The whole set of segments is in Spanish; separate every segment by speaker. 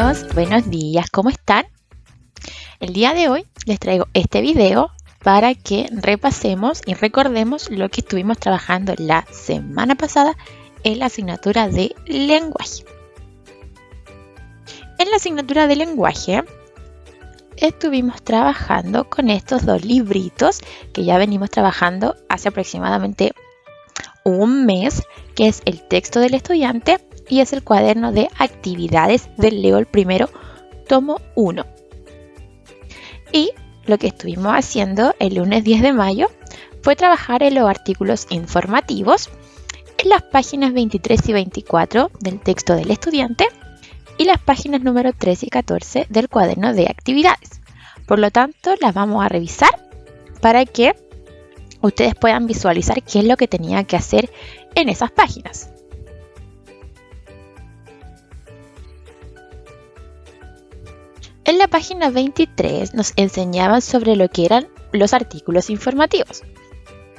Speaker 1: niños, buenos días, ¿cómo están? El día de hoy les traigo este video para que repasemos y recordemos lo que estuvimos trabajando la semana pasada en la asignatura de lenguaje. En la asignatura de lenguaje estuvimos trabajando con estos dos libritos que ya venimos trabajando hace aproximadamente un mes, que es el texto del estudiante y es el cuaderno de actividades del Leo el Primero, tomo 1. Y lo que estuvimos haciendo el lunes 10 de mayo fue trabajar en los artículos informativos en las páginas 23 y 24 del texto del estudiante y las páginas número 13 y 14 del cuaderno de actividades. Por lo tanto, las vamos a revisar para que ustedes puedan visualizar qué es lo que tenían que hacer en esas páginas. En la página 23 nos enseñaban sobre lo que eran los artículos informativos.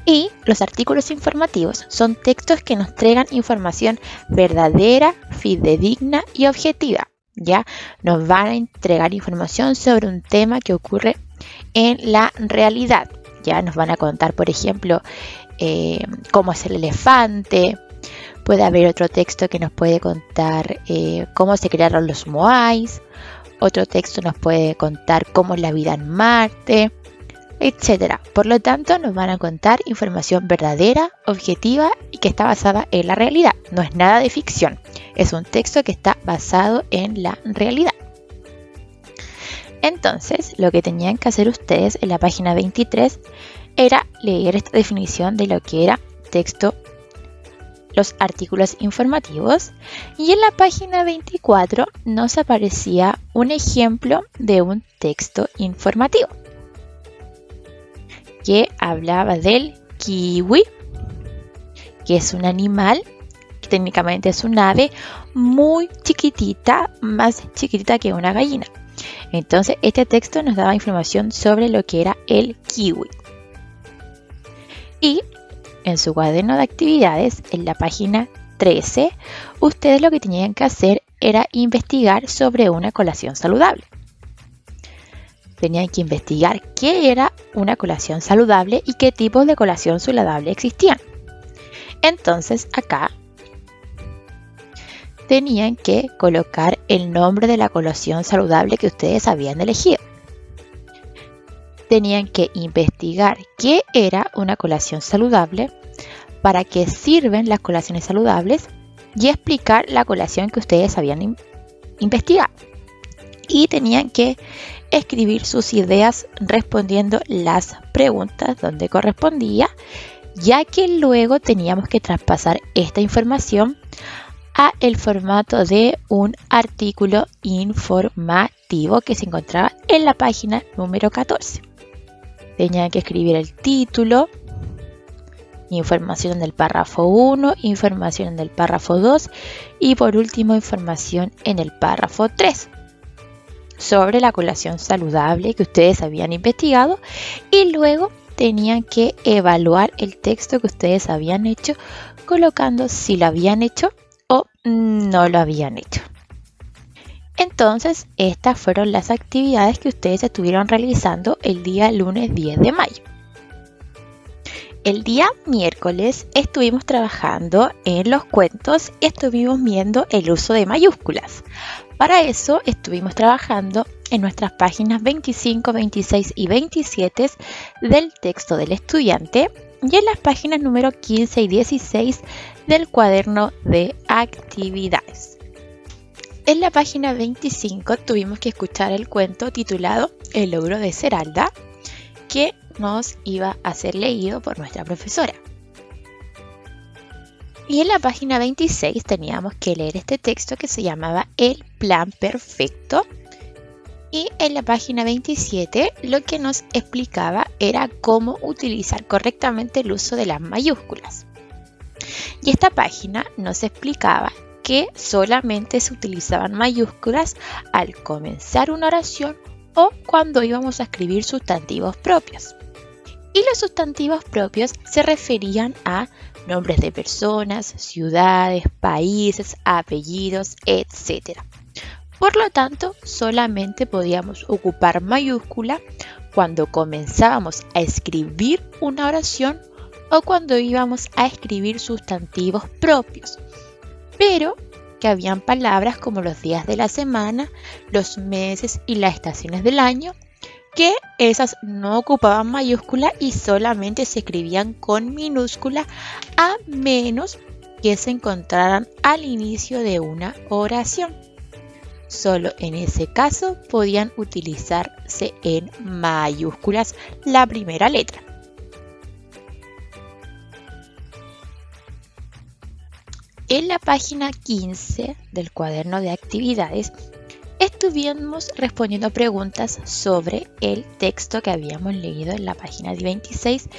Speaker 1: Y los artículos informativos son textos que nos entregan información verdadera, fidedigna y objetiva. Ya nos van a entregar información sobre un tema que ocurre en la realidad. Ya nos van a contar, por ejemplo, cómo es el elefante. Puede haber otro texto que nos puede contar cómo se crearon los moais. Otro texto nos puede contar cómo es la vida en Marte, etc. Por lo tanto, nos van a contar información verdadera, objetiva y que está basada en la realidad. No es nada de ficción, es un texto que está basado en la realidad. Entonces, lo que tenían que hacer ustedes en la página 23 era leer esta definición de lo que era texto, los artículos informativos, y en la página 24 nos aparecía un ejemplo de un texto informativo que hablaba del kiwi, que es un animal, que técnicamente es un ave muy chiquitita, más chiquitita que una gallina. Entonces este texto nos daba información sobre lo que era el kiwi. Y en su cuaderno de actividades, en la página 13, ustedes lo que tenían que hacer era investigar sobre una colación saludable. Tenían que investigar qué era una colación saludable y qué tipos de colación saludable existían. Entonces acá tenían que colocar el nombre de la colación saludable que ustedes habían elegido. Tenían que investigar qué era una colación saludable, para qué sirven las colaciones saludables y explicar la colación que ustedes habían investigado. Y tenían que escribir sus ideas respondiendo las preguntas donde correspondía, ya que luego teníamos que traspasar esta información a el formato de un artículo informativo que se encontraba en la página número 14. Tenían que escribir el título, información en el párrafo 1, información en el párrafo 2 y por último información en el párrafo 3 sobre la colación saludable que ustedes habían investigado, y luego tenían que evaluar el texto que ustedes habían hecho colocando si lo habían hecho o no lo habían hecho. Entonces, estas fueron las actividades que ustedes estuvieron realizando el día lunes 10 de mayo. El día miércoles estuvimos trabajando en los cuentos y estuvimos viendo el uso de mayúsculas. Para eso estuvimos trabajando en nuestras páginas 25, 26 y 27 del texto del estudiante y en las páginas número 15 y 16 del cuaderno de actividades. En la página 25 tuvimos que escuchar el cuento titulado El logro de Esmeralda, que nos iba a ser leído por nuestra profesora. Y en la página 26 teníamos que leer este texto que se llamaba El plan perfecto. Y en la página 27 lo que nos explicaba era cómo utilizar correctamente el uso de las mayúsculas. Y esta página nos explicaba que solamente se utilizaban mayúsculas al comenzar una oración o cuando íbamos a escribir sustantivos propios. Y los sustantivos propios se referían a nombres de personas, ciudades, países, apellidos, etc. Por lo tanto, solamente podíamos ocupar mayúscula cuando comenzábamos a escribir una oración o cuando íbamos a escribir sustantivos propios. Pero que habían palabras como los días de la semana, los meses y las estaciones del año, que esas no ocupaban mayúscula y solamente se escribían con minúscula a menos que se encontraran al inicio de una oración. Solo en ese caso podían utilizarse en mayúsculas la primera letra. En la página 15 del cuaderno de actividades estuvimos respondiendo preguntas sobre el texto que habíamos leído en la página 26,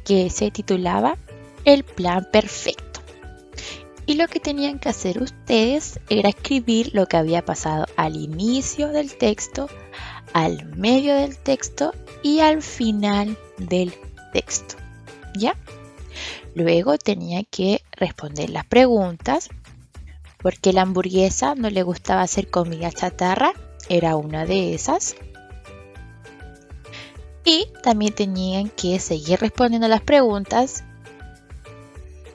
Speaker 1: que se titulaba El plan perfecto. Y lo que tenían que hacer ustedes era escribir lo que había pasado al inicio del texto, al medio del texto y al final del texto. ¿Ya? Luego tenía que responder las preguntas. ¿Por qué la hamburguesa no le gustaba hacer comida chatarra? Era una de esas. Y también tenían que seguir respondiendo las preguntas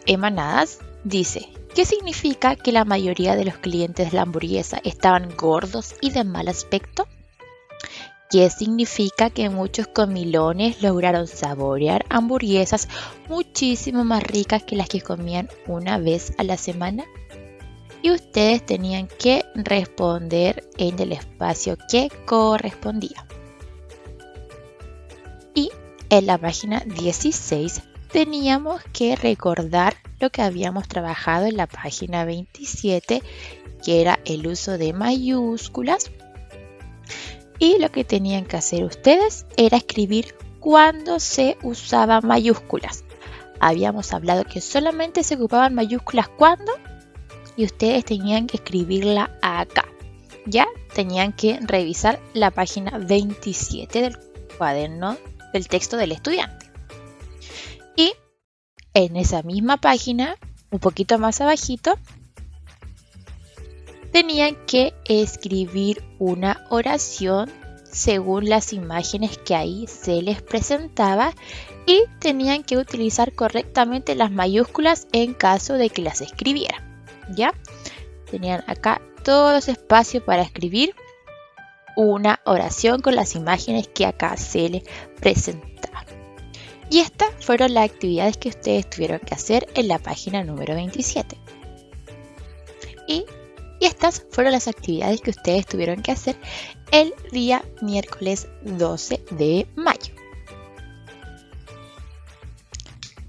Speaker 1: emanadas. Dice, ¿qué significa que la mayoría de los clientes de la hamburguesa estaban gordos y de mal aspecto? ¿Qué significa que muchos comilones lograron saborear hamburguesas muchísimo más ricas que las que comían una vez a la semana? Y ustedes tenían que responder en el espacio que correspondía. Y en la página 16 teníamos que recordar lo que habíamos trabajado en la página 27, que era el uso de mayúsculas. Y lo que tenían que hacer ustedes era escribir cuando se usaban mayúsculas. Habíamos hablado que solamente se ocupaban mayúsculas cuando, y ustedes tenían que escribirla acá. Ya tenían que revisar la página 27 del cuaderno del texto del estudiante. Y en esa misma página, un poquito más abajito, tenían que escribir una oración según las imágenes que ahí se les presentaba y tenían que utilizar correctamente las mayúsculas en caso de que las escribieran. ¿Ya? Tenían acá todo ese espacio para escribir una oración con las imágenes que acá se les presentaban. Y estas fueron las actividades que ustedes tuvieron que hacer en la página número 27. Y estas fueron las actividades que ustedes tuvieron que hacer el día miércoles 12 de mayo.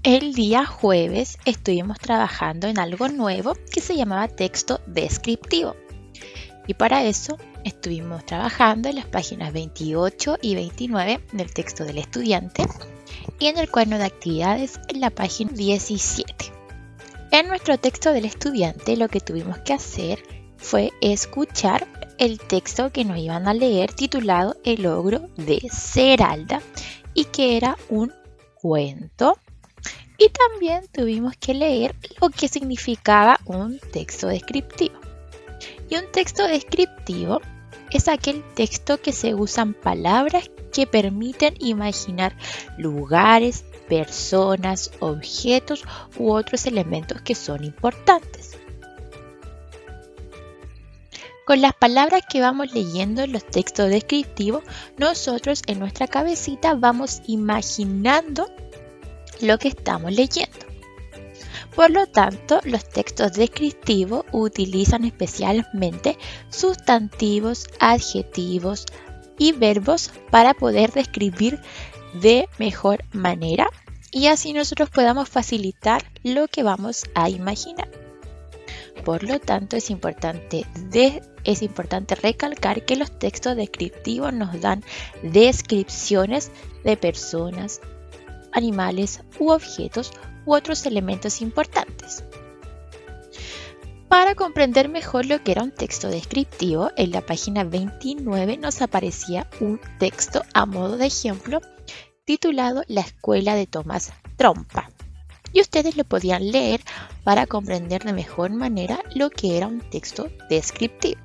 Speaker 1: El día jueves estuvimos trabajando en algo nuevo que se llamaba texto descriptivo. Y para eso estuvimos trabajando en las páginas 28 y 29 del texto del estudiante y en el cuaderno de actividades en la página 17. En nuestro texto del estudiante lo que tuvimos que hacer fue escuchar el texto que nos iban a leer titulado El ogro de Zeralda y que era un cuento. Y también tuvimos que leer lo que significaba un texto descriptivo. Y un texto descriptivo es aquel texto que se usan palabras que permiten imaginar lugares, personas, objetos u otros elementos que son importantes. Con las palabras que vamos leyendo en los textos descriptivos, nosotros en nuestra cabecita vamos imaginando lo que estamos leyendo. Por lo tanto, los textos descriptivos utilizan especialmente sustantivos, adjetivos y verbos para poder describir de mejor manera y así nosotros podamos facilitar lo que vamos a imaginar. Por lo tanto, es importante recalcar que los textos descriptivos nos dan descripciones de personas, animales u objetos u otros elementos importantes. Para comprender mejor lo que era un texto descriptivo, en la página 29 nos aparecía un texto a modo de ejemplo titulado La escuela de Tomás Trompa. Y ustedes lo podían leer para comprender de mejor manera lo que era un texto descriptivo.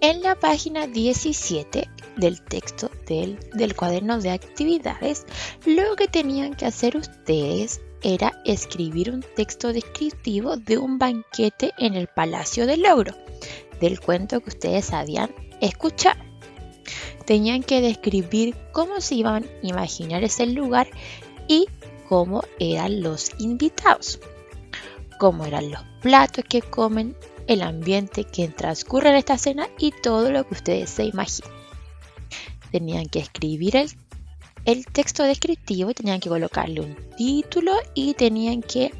Speaker 1: En la página 17 del texto del cuaderno de actividades, lo que tenían que hacer ustedes era escribir un texto descriptivo de un banquete en el Palacio del Ogro, del cuento que ustedes habían escuchado. Tenían que describir cómo se iban a imaginar ese lugar y cómo eran los invitados, cómo eran los platos que comen, el ambiente que transcurre en esta cena y todo lo que ustedes se imaginen. Tenían que escribir el texto descriptivo, tenían que colocarle un título y tenían que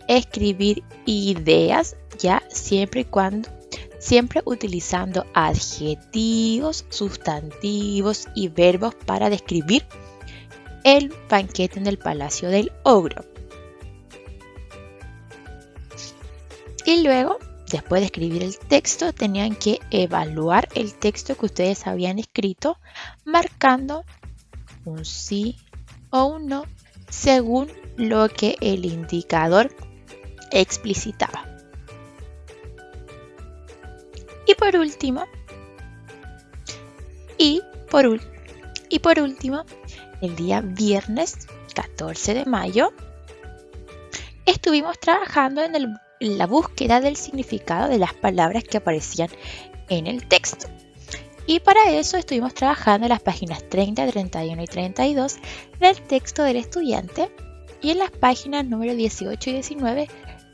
Speaker 1: escribir ideas, ya siempre utilizando adjetivos, sustantivos y verbos para describir el banquete en el Palacio del Ogro. Y luego, después de escribir el texto, tenían que evaluar el texto que ustedes habían escrito, marcando un sí o un no según lo que el indicador explicitaba. Y por último, el día viernes 14 de mayo, estuvimos trabajando en la búsqueda del significado de las palabras que aparecían en el texto. Y para eso estuvimos trabajando en las páginas 30, 31 y 32 del texto del estudiante y en las páginas número 18 y 19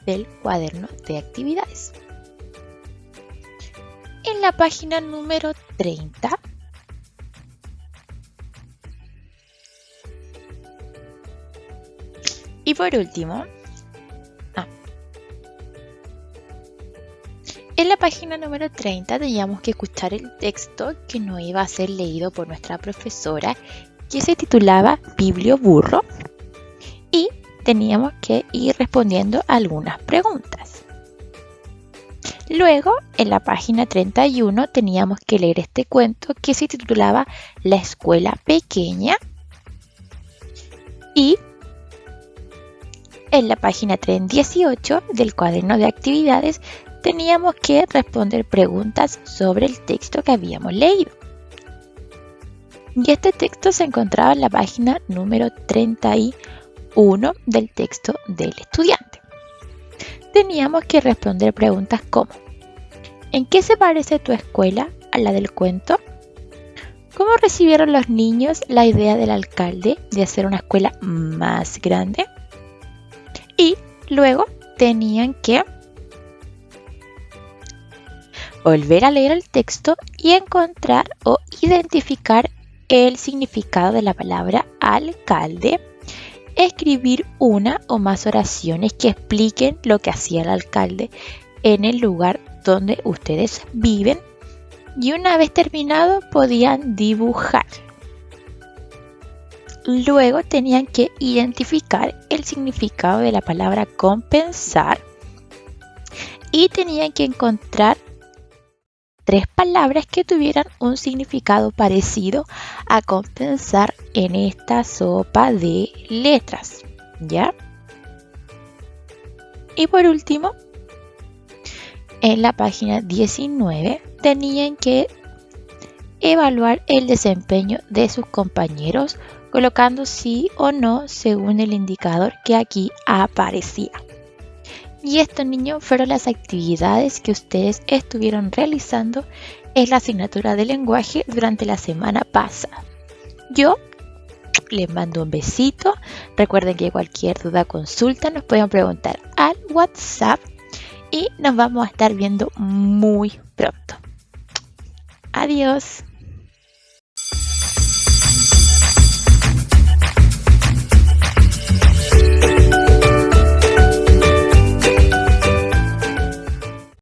Speaker 1: del cuaderno de actividades. En la página número 30 y por último, en la página número 30 teníamos que escuchar el texto que nos iba a ser leído por nuestra profesora, que se titulaba Biblio Burro, y teníamos que ir respondiendo algunas preguntas. Luego, en la página 31 teníamos que leer este cuento que se titulaba La escuela pequeña, y en la página 18 del cuaderno de actividades teníamos que responder preguntas sobre el texto que habíamos leído. Y este texto se encontraba en la página número 31 del texto del estudiante. Teníamos que responder preguntas como: ¿en qué se parece tu escuela a la del cuento? ¿Cómo recibieron los niños la idea del alcalde de hacer una escuela más grande? Y luego tenían que volver a leer el texto y encontrar o identificar el significado de la palabra alcalde, escribir una o más oraciones que expliquen lo que hacía el alcalde en el lugar donde ustedes viven, y una vez terminado podían dibujar. Luego tenían que identificar el significado de la palabra compensar y tenían que encontrar 3 palabras que tuvieran un significado parecido a compensar en esta sopa de letras, ¿ya? Y por último, en la página 19 tenían que evaluar el desempeño de sus compañeros colocando sí o no según el indicador que aquí aparecía. Y estos, niños, fueron las actividades que ustedes estuvieron realizando en la asignatura de lenguaje durante la semana pasada. Yo les mando un besito. Recuerden que cualquier duda o consulta nos pueden preguntar al WhatsApp y nos vamos a estar viendo muy pronto. Adiós.